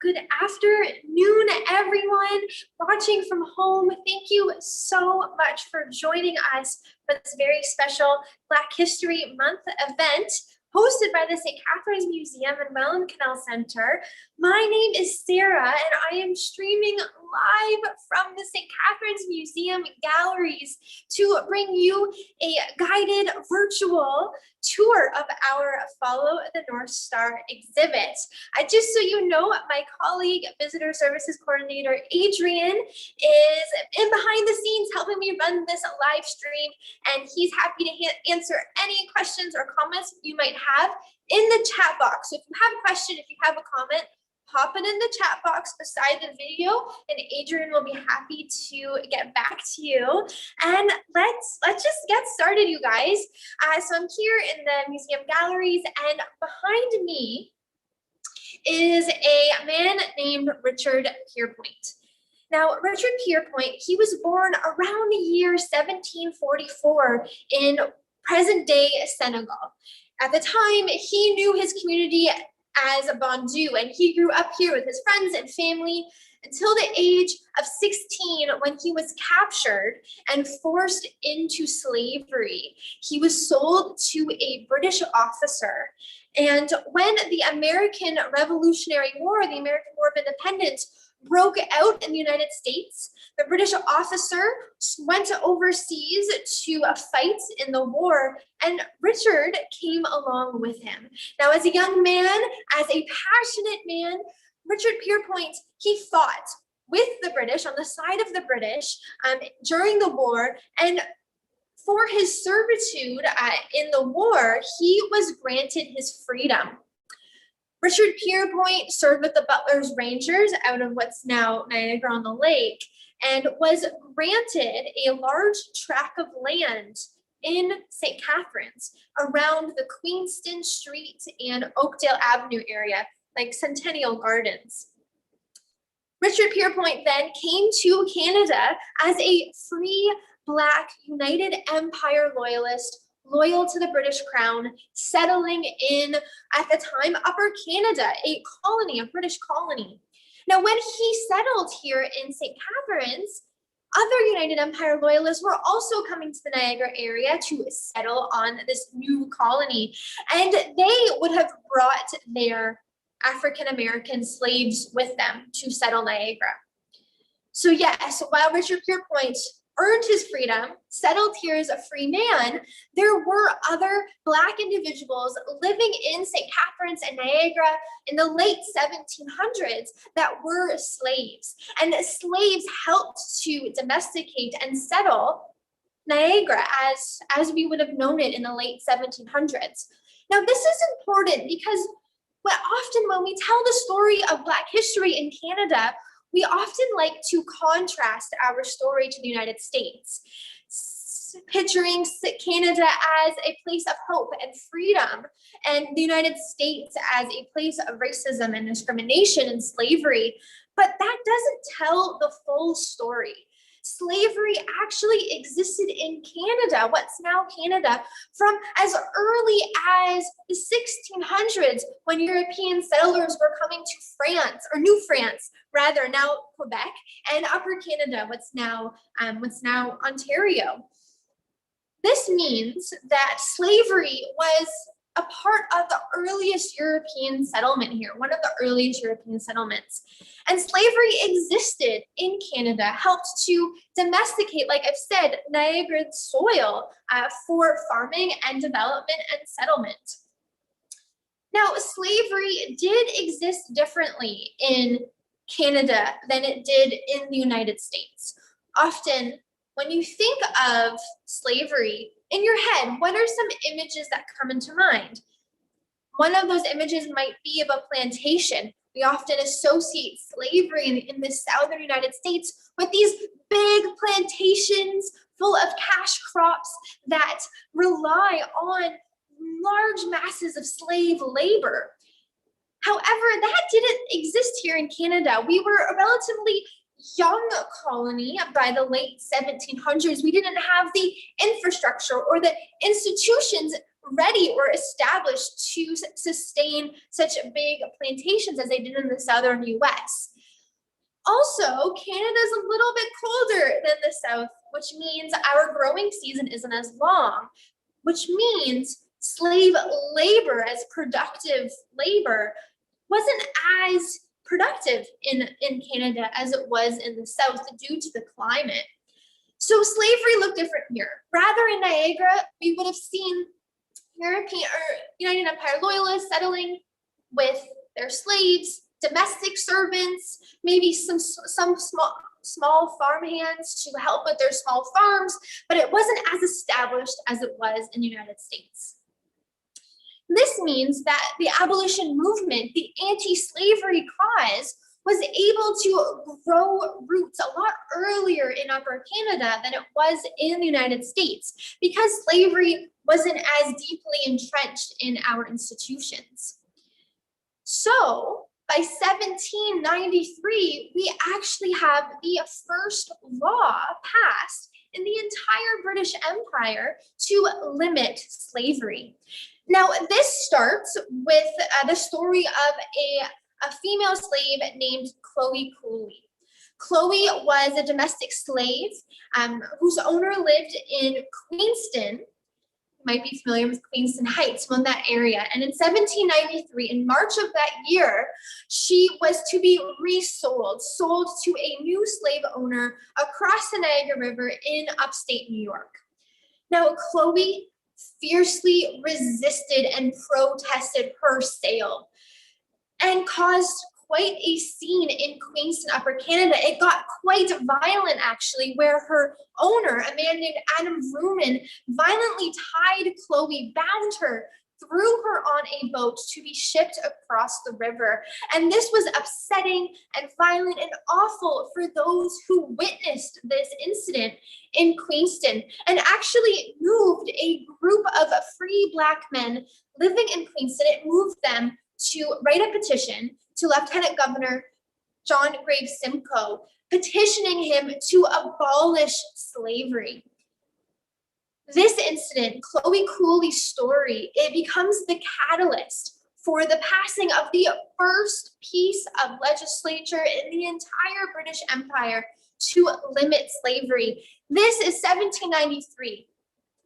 Good afternoon, everyone watching from home. Thank you so much for joining us for this very special Black History Month event hosted by the St. Catharines Museum and Welland Canal Center. My name is Sarah, and I am streaming live from the St. Catharines Museum galleries to bring you a guided virtual tour of our Follow the North Star exhibit. Just so you know, my colleague, Visitor Services Coordinator Adrian, is in behind the scenes helping me run this live stream, and he's happy to answer any questions or comments you might have in the chat box. So if you have a question, if you have a comment, pop it in the chat box beside the video, and Adrian will be happy to get back to you. And let's just get started, you guys. So I'm here in the museum galleries, and behind me is a man named Richard Pierpoint. Now, Richard Pierpoint, he was born around the year 1744 in present-day Senegal. At the time, he knew his community as a Bantu, and he grew up here with his friends and family until the age of 16, when he was captured and forced into slavery. He was sold to a British officer. And when the American Revolutionary War, the American War of Independence, broke out in the United States, the British officer went overseas to fight in the war, and Richard came along with him. Now, as a young man, as a passionate man, Richard Pierpoint, he fought with the British, on the side of the British, during the war, and for his servitude in the war, he was granted his freedom. Richard Pierpoint served with the Butler's Rangers out of what's now Niagara-on-the-Lake, and was granted a large tract of land in St. Catharines around the Queenston Street and Oakdale Avenue area, like Centennial Gardens. Richard Pierpoint then came to Canada as a free Black United Empire loyalist, loyal to the British Crown, settling in, at the time, Upper Canada, a colony, a British colony. Now, when he settled here in St. Catharines, other United Empire loyalists were also coming to the Niagara area to settle on this new colony, and they would have brought their African-American slaves with them to settle Niagara. So yes, while Richard Pierpoint earned his freedom, settled here as a free man, there were other Black individuals living in St. Catharines and Niagara in the late 1700s that were slaves. And slaves helped to domesticate and settle Niagara as we would have known it in the late 1700s. Now, this is important because often when we tell the story of Black history in Canada, we often like to contrast our story to the United States, picturing Canada as a place of hope and freedom, and the United States as a place of racism and discrimination and slavery. But that doesn't tell the full story. Slavery actually existed in Canada, what's now Canada, from as early as the 1600s, when European settlers were coming to France, or New France, rather, now Quebec, and Upper Canada, what's now Ontario. This means that slavery was a part of the earliest European settlement here, one of the earliest European settlements. And slavery existed in Canada, helped to domesticate, like I've said, Niagara's soil for farming and development and settlement. Now, slavery did exist differently in Canada than it did in the United States. Often, when you think of slavery, in your head, what are some images that come into mind? One of those images might be of a plantation. We often associate slavery in the southern United States with these big plantations full of cash crops that rely on large masses of slave labor. However, that didn't exist here in Canada. We were a relatively young colony by the late 1700s. We didn't have the infrastructure or the institutions ready or established to sustain such big plantations as they did in the southern US. Also, Canada is a little bit colder than the South, which means our growing season isn't as long, which means slave labor as productive labor wasn't as productive in Canada as it was in the South due to the climate. So slavery looked different here. Rather in Niagara, we would have seen European or United Empire loyalists settling with their slaves, domestic servants, maybe some small farm hands to help with their small farms, but it wasn't as established as it was in the United States. This means that the abolition movement, the anti-slavery cause, was able to grow roots a lot earlier in Upper Canada than it was in the United States because slavery wasn't as deeply entrenched in our institutions. So by 1793, we actually have the first law passed in the entire British Empire to limit slavery. Now, this starts with the story of a female slave named Chloe Cooley. Chloe was a domestic slave whose owner lived in Queenston. You might be familiar with Queenston Heights, from that area. And in 1793, in March of that year, she was to be sold to a new slave owner across the Niagara River in upstate New York. Now, Chloe fiercely resisted and protested her sale and caused quite a scene in Queenston, Upper Canada. It got quite violent, actually, where her owner, a man named Adam Vrooman, violently tied Chloe, bound her, threw her on a boat to be shipped across the river. And this was upsetting and violent and awful for those who witnessed this incident in Queenston, and actually moved a group of free Black men living in Queenston. It moved them to write a petition to Lieutenant Governor John Graves Simcoe, petitioning him to abolish slavery. This incident, Chloe Cooley's story, it becomes the catalyst for the passing of the first piece of legislature in the entire British Empire to limit slavery. This is 1793.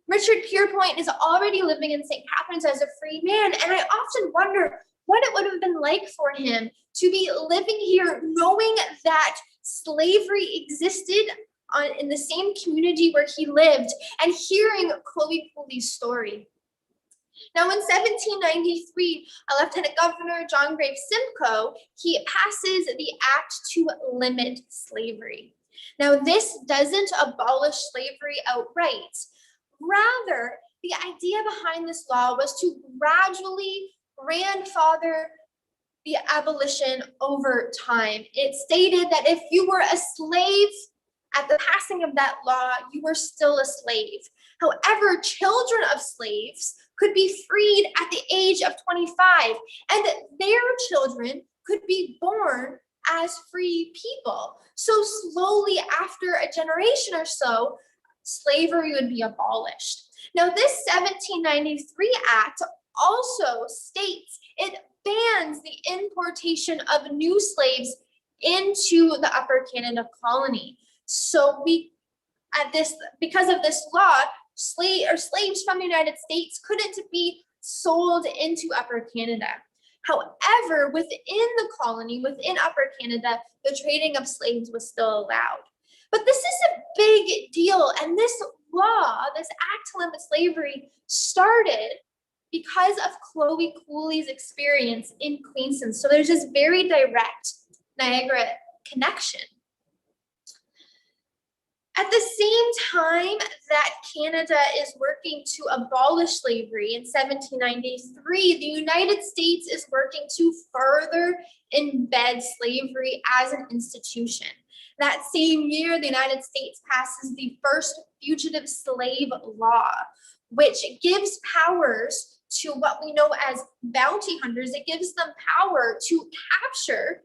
Richard Pierpoint is already living in St. Catharines as a free man, and I often wonder what it would have been like for him to be living here knowing that slavery existed in the same community where he lived and hearing Chloe Cooley's story. Now in 1793, Lieutenant Governor John Graves Simcoe, he passes the act to limit slavery. Now this doesn't abolish slavery outright. Rather, the idea behind this law was to gradually grandfather the abolition over time. It stated that if you were a slave at the passing of that law, you were still a slave. However, children of slaves could be freed at the age of 25, and their children could be born as free people. So slowly, after a generation or so, slavery would be abolished. Now, this 1793 Act also states it bans the importation of new slaves into the Upper Canada colony. So because of this law, slaves from the United States couldn't be sold into Upper Canada. However, within the colony, within Upper Canada, the trading of slaves was still allowed. But this is a big deal, and this law, this act to limit slavery, started because of Chloe Cooley's experience in Queenston. So there's this very direct Niagara connection. At the same time that Canada is working to abolish slavery in 1793, the United States is working to further embed slavery as an institution. That same year, the United States passes the first fugitive slave law, which gives powers to what we know as bounty hunters. It gives them power to capture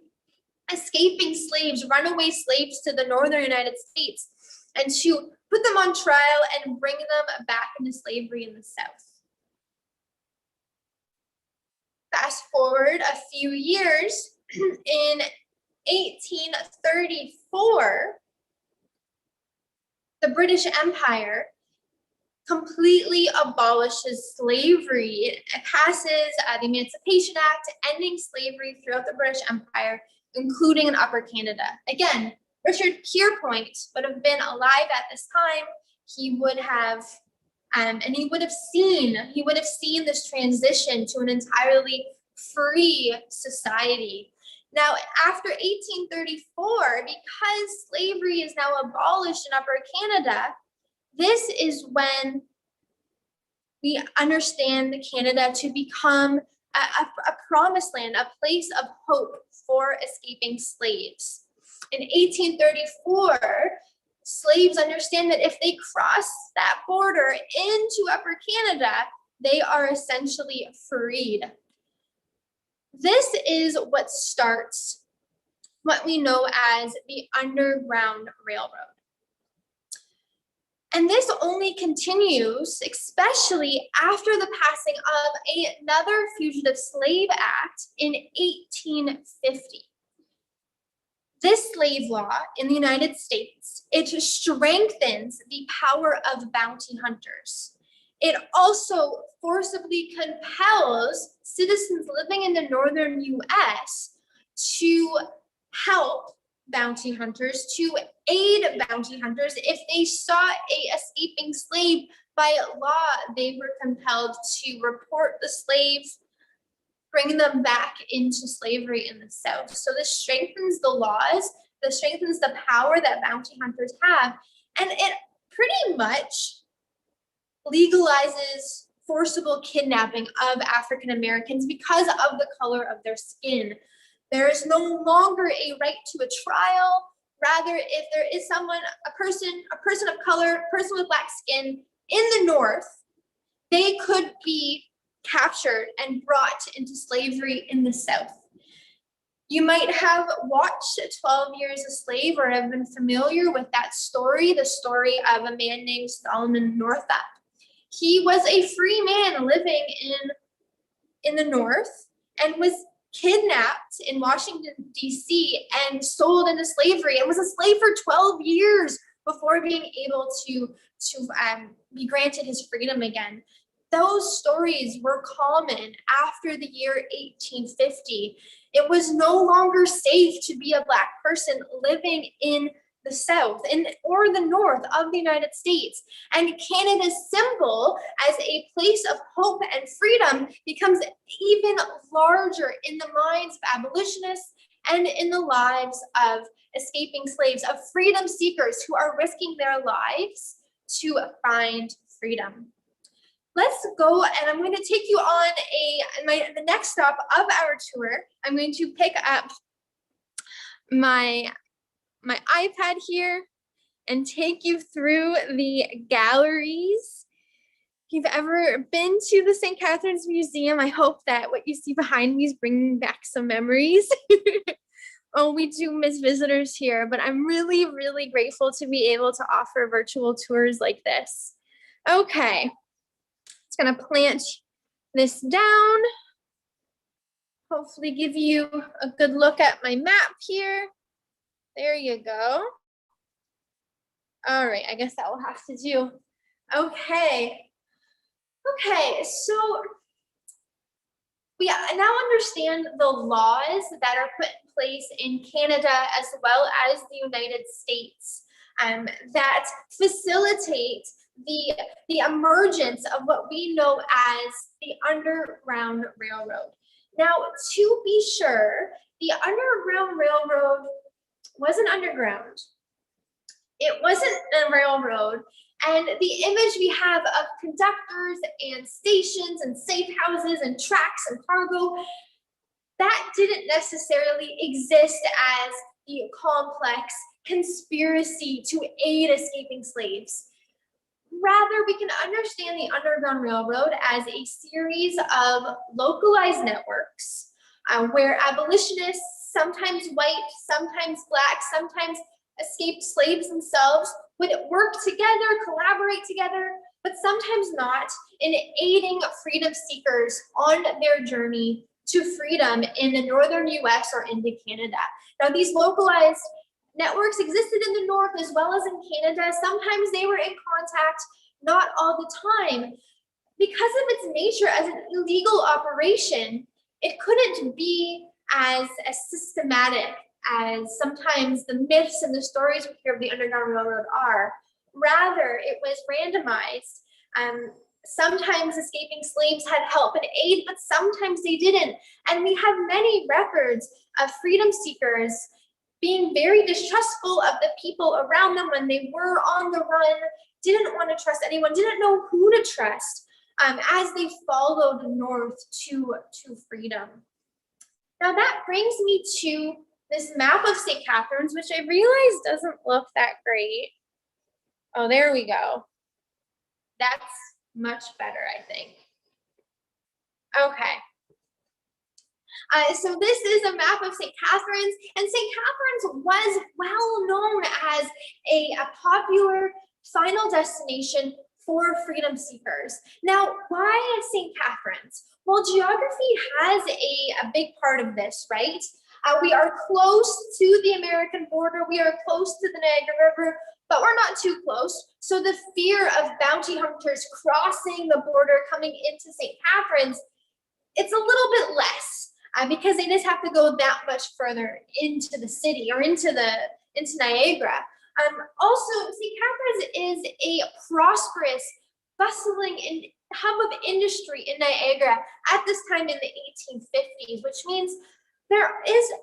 escaping slaves, runaway slaves to the northern United States, and to put them on trial and bring them back into slavery in the South. Fast forward a few years, in 1834, the British Empire completely abolishes slavery. It passes the Emancipation Act, ending slavery throughout the British Empire, including in Upper Canada. Again, Richard Pierpoint would have been alive at this time. He would have, and he would have seen this transition to an entirely free society. Now, after 1834, because slavery is now abolished in Upper Canada, this is when we understand Canada to become a promised land, a place of hope for escaping slaves. In 1834, slaves understand that if they cross that border into Upper Canada, they are essentially freed. This is what starts what we know as the Underground Railroad. And this only continues, especially after the passing of another Fugitive Slave Act in 1850. This slave law in the United States, it strengthens the power of bounty hunters. It also forcibly compels citizens living in the northern US to help bounty hunters, to aid bounty hunters. If they saw a escaping slave, by law, they were compelled to report the slave, bring them back into slavery in the South. So this strengthens the laws, this strengthens the power that bounty hunters have, and it pretty much legalizes forcible kidnapping of African Americans because of the color of their skin. There is no longer a right to a trial. Rather, if there is someone, a person of color, a person with black skin in the North, they could be captured and brought into slavery in the South. You might have watched 12 Years a Slave or have been familiar with that story, the story of a man named Solomon Northup. He was a free man living in the North and was kidnapped in Washington, D.C. and sold into slavery and was a slave for 12 years before being able to be granted his freedom again. Those stories were common after the year 1850. It was no longer safe to be a Black person living in the South or the North of the United States. And Canada's symbol as a place of hope and freedom becomes even larger in the minds of abolitionists and in the lives of escaping slaves, of freedom seekers who are risking their lives to find freedom. Let's go, and I'm going to take you on the next stop of our tour. I'm going to pick up my iPad here and take you through the galleries. If you've ever been to the St. Catharines Museum, I hope that what you see behind me is bringing back some memories. Oh, we do miss visitors here, but I'm really, really grateful to be able to offer virtual tours like this. Okay, it's gonna plant this down. Hopefully give you a good look at my map here. There you go. All right, I guess that will have to do. Okay, so we now understand the laws that are put in place in Canada as well as the United States that facilitate the emergence of what we know as the Underground Railroad. Now, to be sure, the Underground Railroad wasn't underground. It wasn't a railroad. And the image we have of conductors and stations and safe houses and tracks and cargo, that didn't necessarily exist as the complex conspiracy to aid escaping slaves. Rather, we can understand the Underground Railroad as a series of localized networks where abolitionists, sometimes white, sometimes Black, sometimes escaped slaves themselves, would work together, collaborate together, but sometimes not, in aiding freedom seekers on their journey to freedom in the northern US or into Canada. Now, these localized networks existed in the north as well as in Canada. Sometimes they were in contact, not all the time. Because of its nature as an illegal operation, it couldn't be as systematic as sometimes the myths and the stories we hear of the Underground Railroad are. Rather, it was randomized. Sometimes escaping slaves had help and aid, but sometimes they didn't. And we have many records of freedom seekers being very distrustful of the people around them when they were on the run, didn't want to trust anyone, didn't know who to trust as they followed north to freedom. Now that brings me to this map of St. Catharines, which I realize doesn't look that great. Oh, there we go. That's much better, I think. Okay. So this is a map of St. Catharines, and St. Catharines was well known as a popular final destination for freedom seekers. Now, why St. Catharines? Well, geography has a big part of this, right? We are close to the American border. We are close to the Niagara River, but we're not too close. So the fear of bounty hunters crossing the border coming into St. Catharines, it's a little bit less because they just have to go that much further into the city or into Niagara. Also, St. Catharines is a prosperous, bustling hub of industry in Niagara at this time in the 1850s, which means there is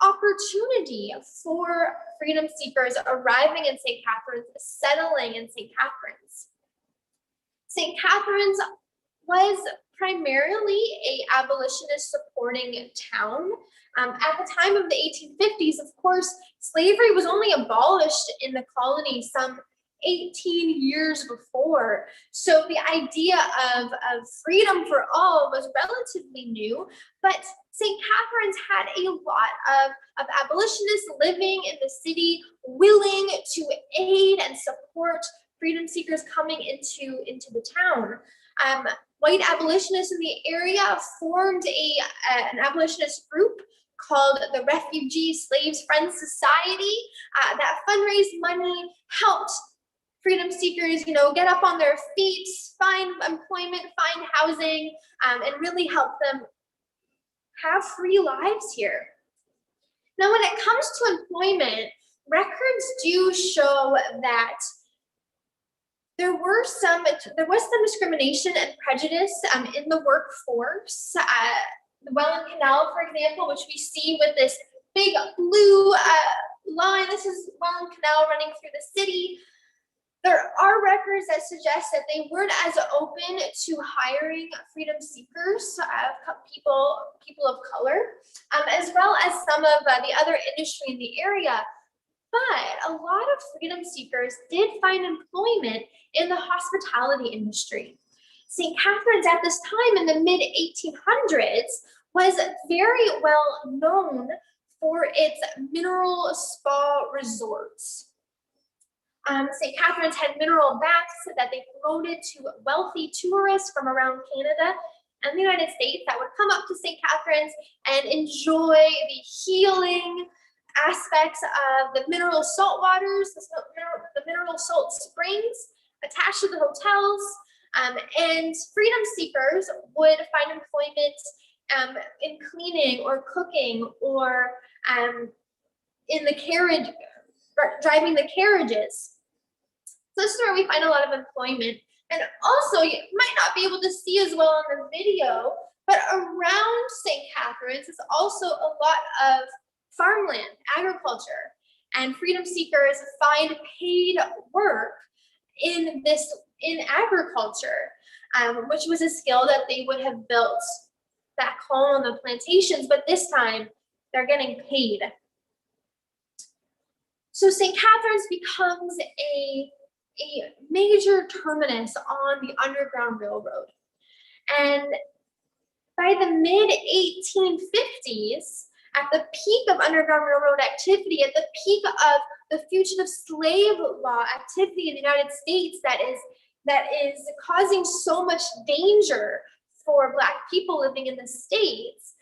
opportunity for freedom seekers arriving in St. Catharines, settling in St. Catharines. St. Catharines was primarily a abolitionist supporting town. At the time of the 1850s, of course, slavery was only abolished in the colony some 18 years before. So the idea of freedom for all was relatively new, but St. Catharines had a lot of abolitionists living in the city, willing to aid and support freedom seekers coming into the town. White abolitionists in the area formed an abolitionist group called the Refugee Slaves Friends Society that fundraised money, helped freedom seekers, get up on their feet, find employment, find housing, and really help them have free lives here. Now, when it comes to employment, records do show that there was some discrimination and prejudice in the workforce. The Welland Canal, for example, which we see with this big blue line. This is Welland Canal running through the city. There are records that suggest that they weren't as open to hiring freedom seekers, people of color, as well as some of the other industry in the area. But a lot of freedom seekers did find employment in the hospitality industry. St. Catharines at this time in the mid-1800s was very well known for its mineral spa resorts. St. Catharines had mineral baths that they promoted to wealthy tourists from around Canada and the United States that would come up to St. Catharines and enjoy the healing aspects of the mineral salt waters, the mineral salt springs attached to the hotels, and freedom seekers would find employment in cleaning or cooking or in the carriage, driving the carriages. So this is where we find a lot of employment. And also, you might not be able to see as well on the video, but around St. Catharines is also a lot of farmland, agriculture, and freedom seekers find paid work in agriculture, which was a skill that they would have built back home on the plantations, but this time they're getting paid. So St. Catharines becomes a major terminus on the Underground Railroad. And by the mid-1850s, at the peak of Underground Railroad activity, at the peak of the fugitive slave law activity in the United States that is causing so much danger for Black people living in the States,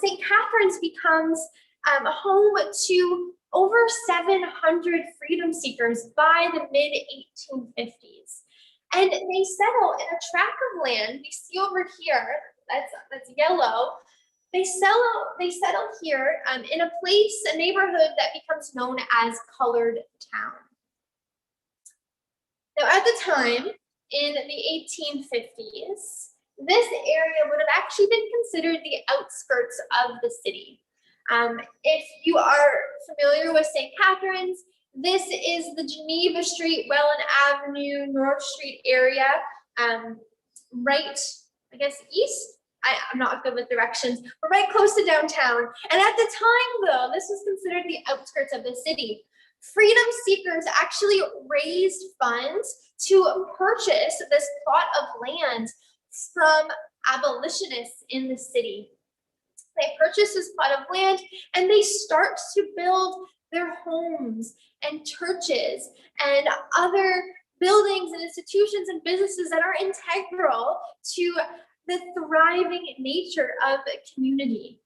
St. Catharines becomes home to over 700 freedom seekers by the mid-1850s. And they settle in a tract of land we see over here, that's yellow. They settle here in a place, a neighborhood that becomes known as Colored Town. Now, at the time, in the 1850s, this area would have actually been considered the outskirts of the city. If you are familiar with St. Catharines, this is the Geneva Street, Welland Avenue, North Street area, right, I guess, east. I'm not good with directions, but right close to downtown. And at the time, though, this was considered the outskirts of the city. Freedom seekers actually raised funds to purchase this plot of land from abolitionists in the city. They purchase this plot of land and they start to build their homes and churches and other buildings and institutions and businesses that are integral to the thriving nature of a community.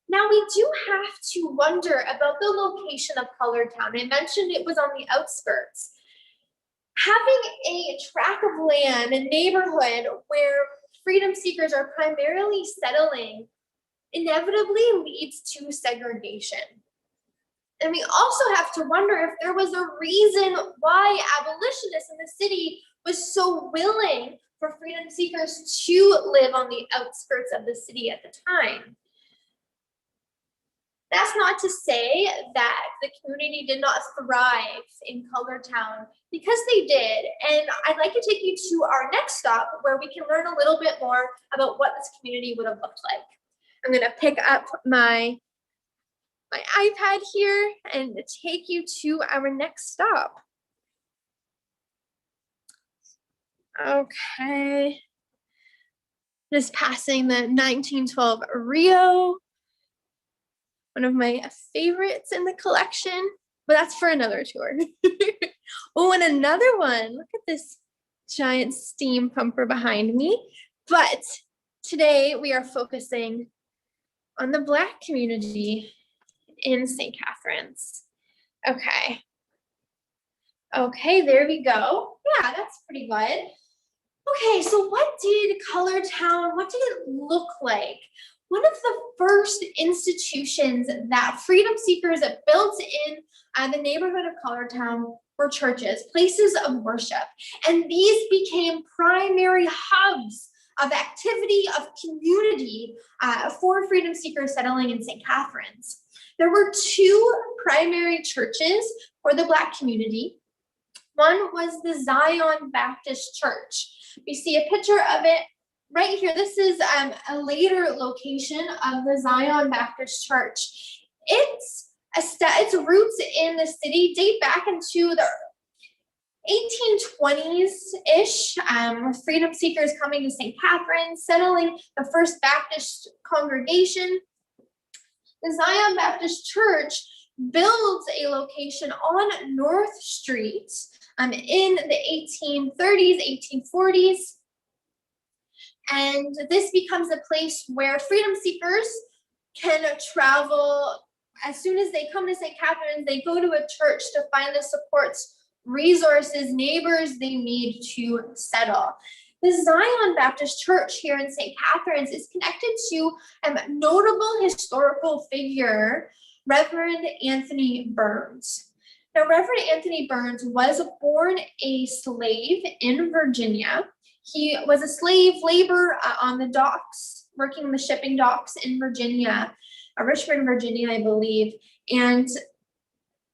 Now, we do have to wonder about the location of Colored Town. I mentioned it was on the outskirts. Having a tract of land, a neighborhood where freedom seekers are primarily settling, inevitably leads to segregation. And we also have to wonder if there was a reason why abolitionists in the city was so willing for freedom seekers to live on the outskirts of the city at the time. That's not to say that the community did not thrive in Colored Town, because they did. And I'd like to take you to our next stop where we can learn a little bit more about what this community would have looked like. I'm gonna pick up my iPad here and take you to our next stop. Okay. Just passing the 1912 Rio, one of my favorites in the collection, but that's for another tour. Oh, and another one, look at this giant steam pumper behind me. But today we are focusing on the Black community in St. Catharines. Okay. Okay, there we go. Yeah, that's pretty good. Okay, so what did Colored Town, what did it look like? One of the first institutions that freedom seekers built in the neighborhood of Colored Town were churches, places of worship. And these became primary hubs of activity, of community for freedom seekers settling in St. Catharines. There were two primary churches for the Black community. One was the Zion Baptist Church. We see a picture of it right here. This is a later location of the Zion Baptist Church. Its roots in the city date back into the 1820s-ish, with freedom seekers coming to St. Catharines, settling the First Baptist congregation. The Zion Baptist Church builds a location on North Street in the 1830s, 1840s. And this becomes a place where freedom seekers can travel. As soon as they come to St. Catharines, they go to a church to find the supports, resources, neighbors they need to settle. The Zion Baptist Church here in St. Catharines is connected to a notable historical figure, Reverend Anthony Burns. Now, Reverend Anthony Burns was born a slave in Virginia. He was a slave labor on the docks, working the shipping docks in Virginia, Richmond, Virginia, I believe. And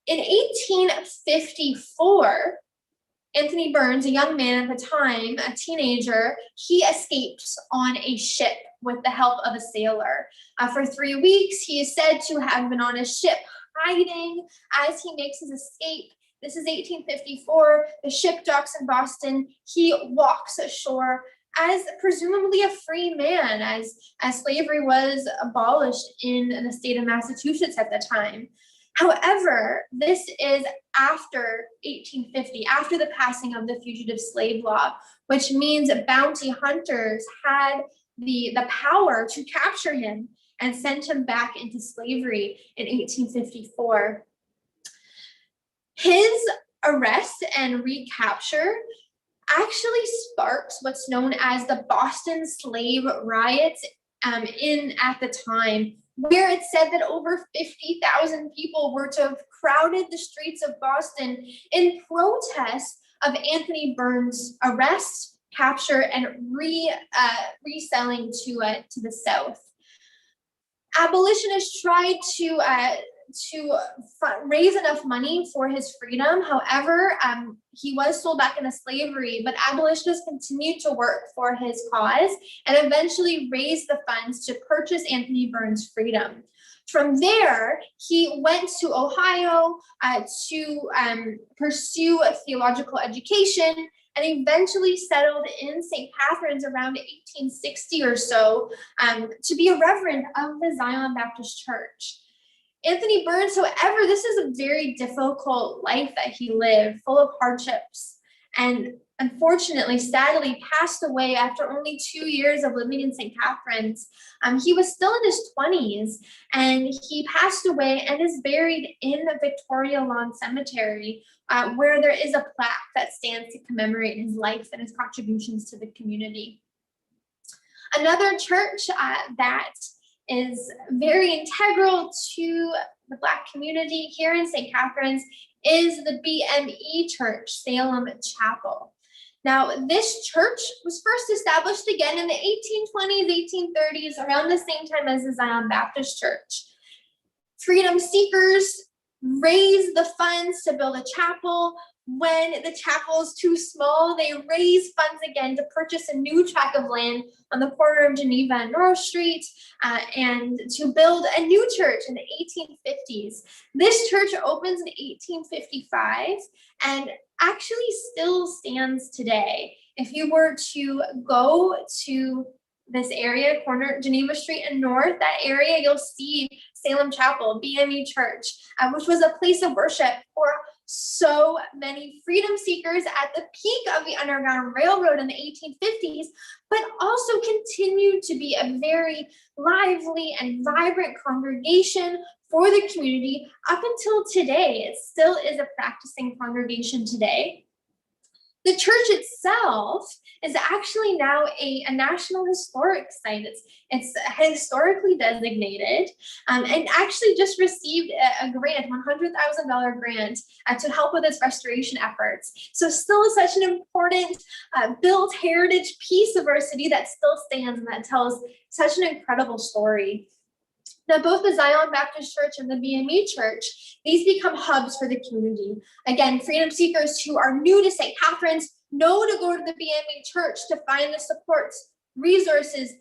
in 1854, Anthony Burns, a young man at the time, a teenager, he escapes on a ship with the help of a sailor. For 3 weeks, he is said to have been on a ship hiding as he makes his escape. This is 1854. The ship docks in Boston. He walks ashore as presumably a free man, as slavery was abolished in the state of Massachusetts at the time. However, this is after 1850, after the passing of the Fugitive Slave Law, which means bounty hunters had the power to capture him and send him back into slavery in 1854. His arrest and recapture actually sparks what's known as the Boston slave riots at the time, where it said that over 50,000 people were to have crowded the streets of Boston in protest of Anthony Burns' arrest, capture, and reselling to the South. Abolitionists tried to raise enough money for his freedom. However, he was sold back into slavery, but abolitionists continued to work for his cause and eventually raised the funds to purchase Anthony Burns' freedom. From there, he went to Ohio to pursue a theological education, and eventually settled in St. Catharines around 1860 or so to be a reverend of the Zion Baptist Church. Anthony Burns, however, this is a very difficult life that he lived, full of hardships, and unfortunately, sadly, passed away after only 2 years of living in St. Catharines. He was still in his 20s, and he passed away and is buried in the Victoria Lawn Cemetery, where there is a plaque that stands to commemorate his life and his contributions to the community. Another church that is very integral to the Black community here in St. Catharines is the BME Church, Salem Chapel. Now, this church was first established again in the 1820s, 1830s, around the same time as the Zion Baptist Church. Freedom seekers raised the funds to build a chapel. When the chapel is too small, they raise funds again to purchase a new tract of land on the corner of Geneva and North Street and to build a new church in the 1850s. This church opens in 1855 and actually still stands today. If you were to go to this area, corner Geneva Street and North, that area, you'll see Salem Chapel, BME Church, which was a place of worship for so many freedom seekers at the peak of the Underground Railroad in the 1850s, but also continued to be a very lively and vibrant congregation for the community up until today. It still is a practicing congregation today. The church itself is actually now a National Historic Site. It's historically designated and actually just received a grant, $100,000 grant to help with its restoration efforts. So still such an important built heritage piece of our city that still stands and that tells such an incredible story. Now, both the Zion Baptist Church and the BME Church, these become hubs for the community. Again, freedom seekers who are new to St. Catharines know to go to the BME Church to find the supports, resources,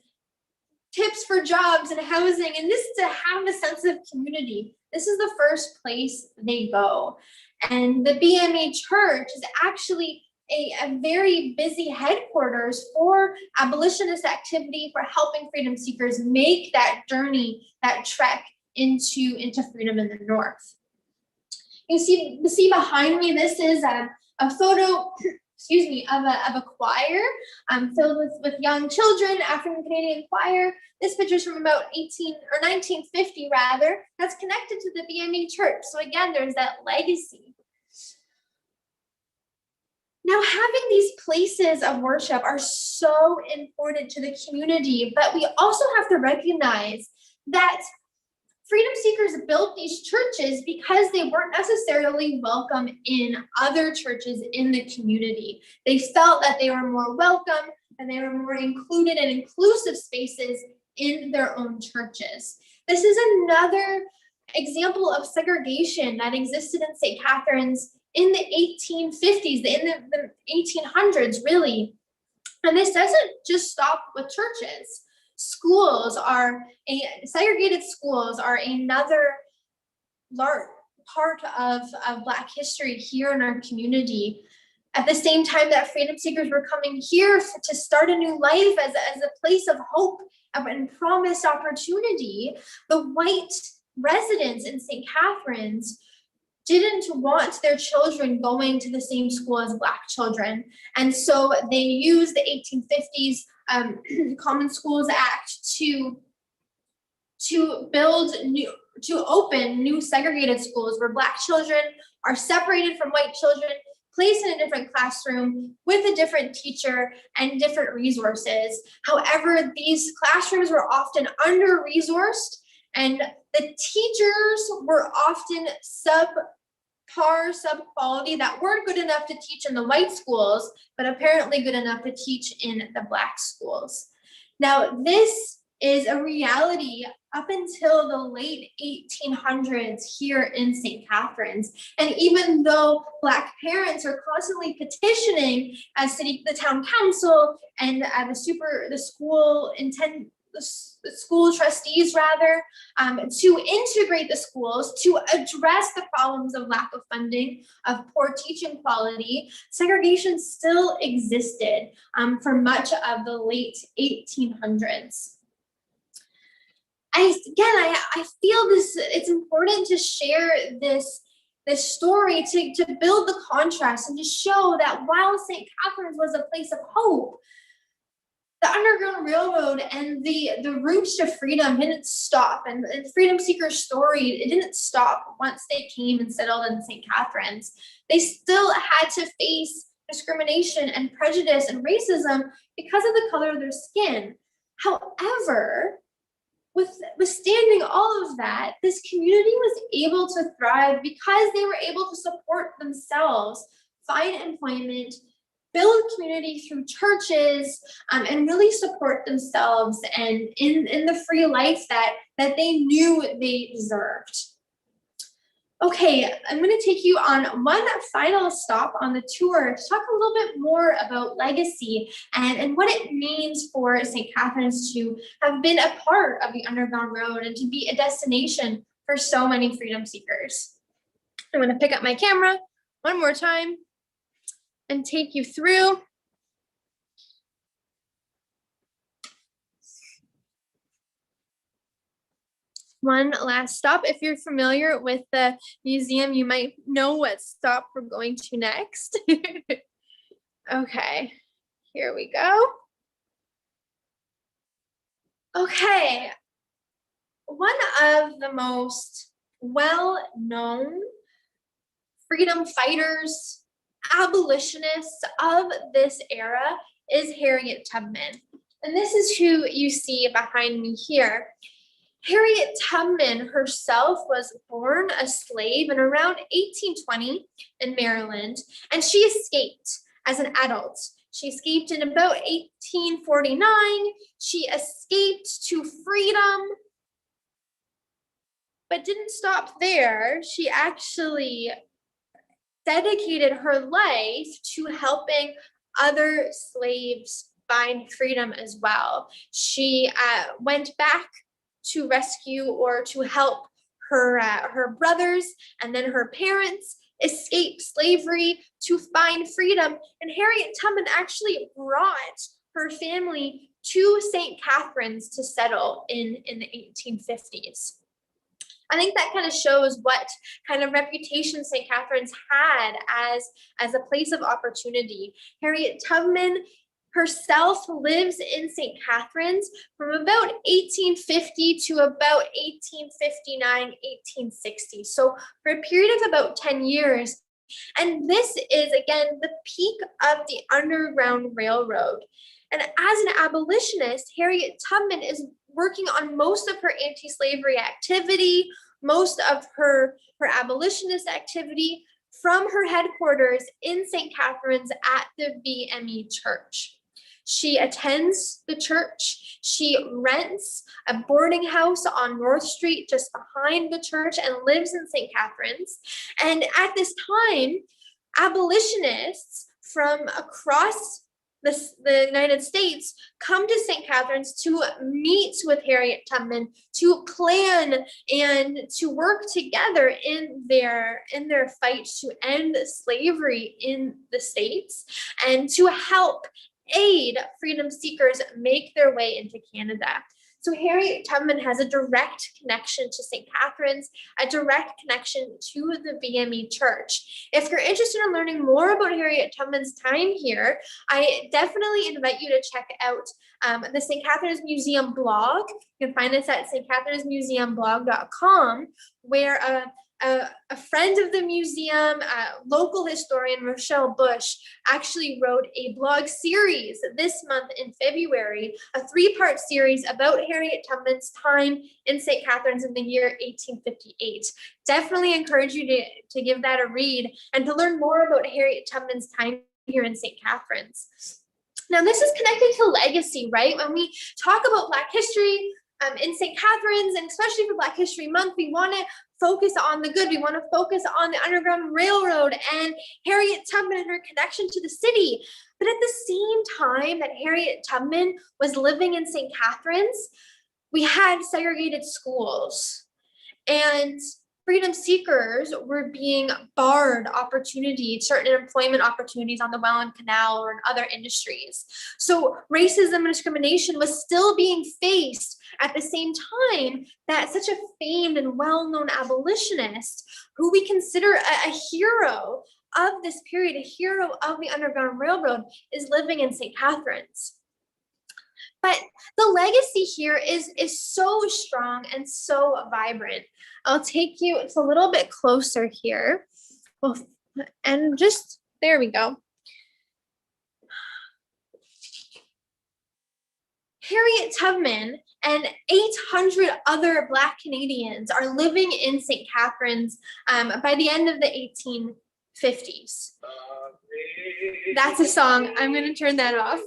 tips for jobs and housing, and this to have a sense of community. This is the first place they go. And the BME Church is actually a very busy headquarters for abolitionist activity, for helping freedom seekers make that journey, that trek into freedom in the North. You see behind me, this is a photo, excuse me, of a choir filled with young children, African Canadian choir. This picture is from about 1950 rather, that's connected to the BME Church. So again, there's that legacy. Now, having these places of worship are so important to the community, but we also have to recognize that freedom seekers built these churches because they weren't necessarily welcome in other churches in the community. They felt that they were more welcome and they were more included and inclusive spaces in their own churches. This is another example of segregation that existed in St. Catharines in the 1850s, in the 1800s, really. And this doesn't just stop with churches. Segregated schools are another large part of Black history here in our community. At the same time that freedom seekers were coming here to start a new life as a place of hope and promised opportunity, the white residents in St. Catharines didn't want their children going to the same school as Black children. And so they used the 1850s Common Schools Act to open new segregated schools where Black children are separated from white children, placed in a different classroom with a different teacher and different resources. However, these classrooms were often under-resourced, and the teachers were often sub-quality, that weren't good enough to teach in the white schools, but apparently good enough to teach in the Black schools. Now, this is a reality up until the late 1800s here in St. Catharines. And even though Black parents are constantly petitioning as the town council and the school trustees rather, to integrate the schools, to address the problems of lack of funding, of poor teaching quality, segregation still existed for much of the late 1800s. I feel it's important to share this story to build the contrast and to show that while St. Catharines was a place of hope, the Underground Railroad and the routes to freedom didn't stop, and freedom seekers' story, it didn't stop once they came and settled in St. Catharines. They still had to face discrimination and prejudice and racism because of the color of their skin. However, withstanding all of that, this community was able to thrive because they were able to support themselves, find employment, build community through churches, and really support themselves and in the free life that they knew they deserved. Okay, I'm going to take you on one final stop on the tour to talk a little bit more about legacy and what it means for St. Catharines to have been a part of the Underground Railroad and to be a destination for so many freedom seekers. I'm going to pick up my camera one more time and take you through. One last stop. If you're familiar with the museum, you might know what stop we're going to next. Okay, here we go. Okay, one of the most well-known freedom fighters, abolitionists of this era is Harriet Tubman. And this is who you see behind me here. Harriet Tubman herself was born a slave in around 1820 in Maryland, and she escaped as an adult. She escaped in about 1849. She escaped to freedom, but didn't stop there. She actually dedicated her life to helping other slaves find freedom as well. She went back to rescue or to help her brothers and then her parents escape slavery to find freedom. And Harriet Tubman actually brought her family to St. Catharines to settle in the 1850s. I think that kind of shows what kind of reputation St. Catharines had as a place of opportunity. Harriet Tubman herself lives in St. Catharines from about 1850 to about 1859, 1860. So for a period of about 10 years. And this is, again, the peak of the Underground Railroad. And as an abolitionist, Harriet Tubman is working on most of her anti-slavery activity, most of her abolitionist activity from her headquarters in St. Catharines at the VME Church. She attends the church. She rents a boarding house on North Street just behind the church and lives in St. Catharines. And at this time, abolitionists from across the United States come to St. Catharines to meet with Harriet Tubman, to plan and to work together in their fight to end slavery in the States and to help aid freedom seekers make their way into Canada. So Harriet Tubman has a direct connection to St. Catharines, a direct connection to the BME Church. If you're interested in learning more about Harriet Tubman's time here, I definitely invite you to check out the St. Catharines Museum blog. You can find us at stcatharinesmuseumblog.com, where a friend of the museum, local historian Rochelle Bush, actually wrote a blog series this month in February, a 3-part series about Harriet Tubman's time in St. Catharines in the year 1858. Definitely encourage you to give that a read and to learn more about Harriet Tubman's time here in St. Catharines. Now, this is connected to legacy, right? When we talk about Black history in St. Catharines, and especially for Black History Month, we want to focus on the good. We want to focus on the Underground Railroad and Harriet Tubman and her connection to the city. But at the same time that Harriet Tubman was living in St. Catharines, we had segregated schools, and freedom seekers were being barred opportunities, certain employment opportunities on the Welland Canal or in other industries. So racism and discrimination was still being faced at the same time that such a famed and well-known abolitionist, who we consider a hero of this period, a hero of the Underground Railroad, is living in St. Catharines. But the legacy here is so strong and so vibrant. I'll take you, it's a little bit closer here. And just, there we go. Harriet Tubman and 800 other Black Canadians are living in St. Catharines by the end of the 1850s. That's a song. I'm going to turn that off.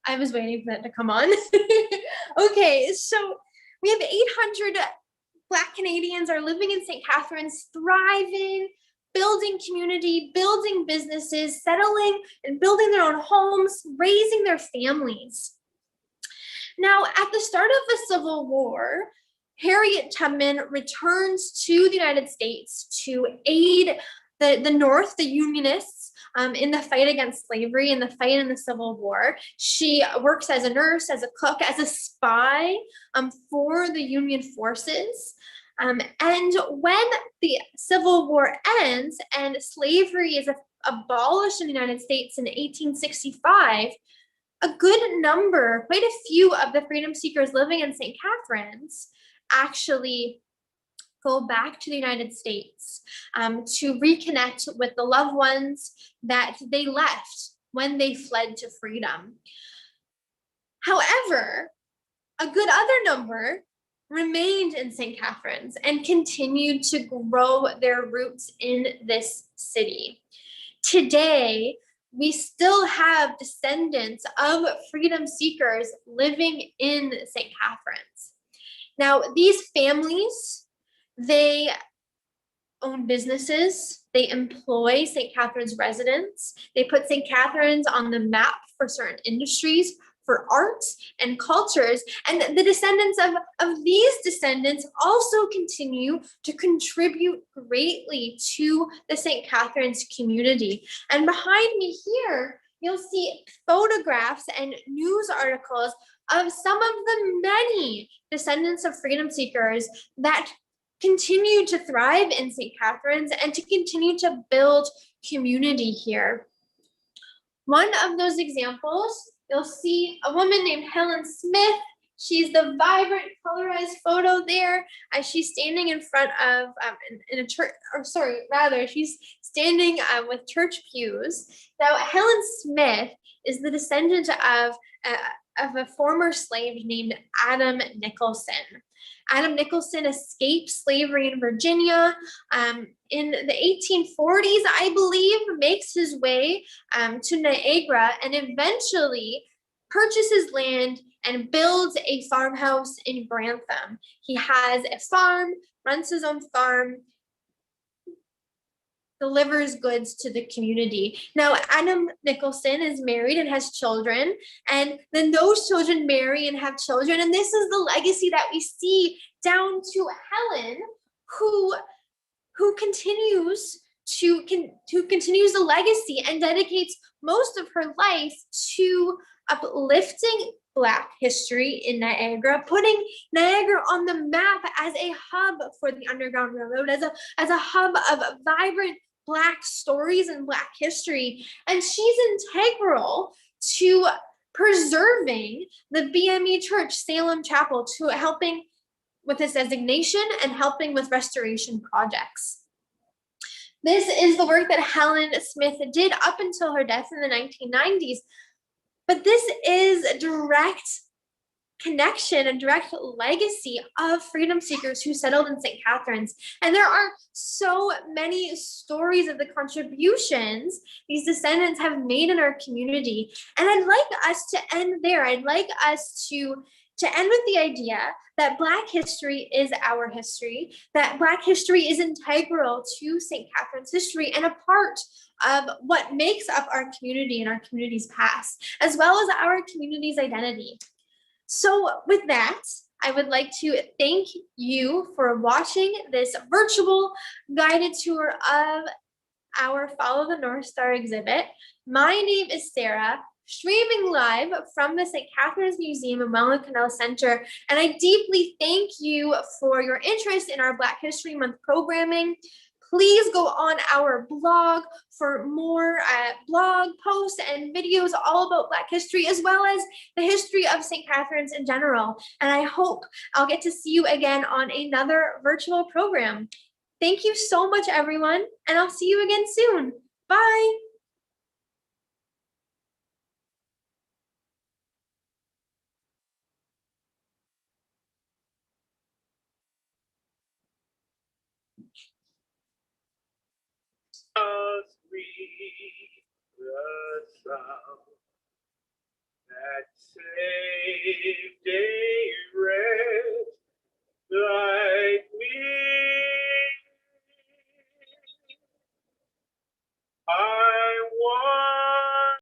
I was waiting for that to come on. Okay, so we have 800 Black Canadians are living in St. Catharines, thriving, building community, building businesses, settling and building their own homes, raising their families. Now, at the start of the Civil War, Harriet Tubman returns to the United States to aid the North, the Unionists, in the fight against slavery, in the fight in the Civil War. She works as a nurse, as a cook, as a spy for the Union forces. And when the Civil War ends and slavery is abolished in the United States in 1865, a good number, quite a few of the freedom seekers living in St. Catharines actually go back to the United States to reconnect with the loved ones that they left when they fled to freedom. However, a good other number remained in St. Catharines and continued to grow their roots in this city. Today, we still have descendants of freedom seekers living in St. Catharines. Now, these families, they own businesses, they employ St. Catharines residents, they put St. Catharines on the map for certain industries, for arts and cultures, and the descendants of these descendants also continue to contribute greatly to the St. Catharines community. And behind me here, you'll see photographs and news articles of some of the many descendants of freedom seekers that continue to thrive in St. Catharines and to continue to build community here. One of those examples, you'll see a woman named Helen Smith. She's the vibrant colorized photo there as she's standing in front of in a church, or sorry, rather she's standing with church pews. Now, Helen Smith is the descendant of a former slave named Adam Nicholson. Adam Nicholson escaped slavery in Virginia in the 1840s, I believe, makes his way to Niagara and eventually purchases land and builds a farmhouse in Grantham. He has a farm, runs his own farm, delivers goods to the community. Now, Adam Nicholson is married and has children, and then those children marry and have children, and this is the legacy that we see down to Helen, who continues who continues the legacy and dedicates most of her life to uplifting Black history in Niagara, putting Niagara on the map as a hub for the Underground Railroad, as a hub of vibrant Black stories and Black history. And she's integral to preserving the BME Church Salem Chapel, to helping with this designation and helping with restoration projects. This is the work that Helen Smith did up until her death in the 1990s. But this is a direct connection and direct legacy of freedom seekers who settled in St. Catharines. And there are so many stories of the contributions these descendants have made in our community. And I'd like us to end there. I'd like us to end with the idea that Black history is our history, that Black history is integral to St. Catharines history and a part of what makes up our community and our community's past, as well as our community's identity. So with that, I would like to thank you for watching this virtual guided tour of our Follow the North Star exhibit. My name is Sarah, streaming live from the St. Catharines Museum and Welland Canal Center. And I deeply thank you for your interest in our Black History Month programming. Please go on our blog for more blog posts and videos all about Black history, as well as the history of St. Catharines in general. And I hope I'll get to see you again on another virtual program. Thank you so much, everyone, and I'll see you again soon. Bye. The sound that saved a wretch like me.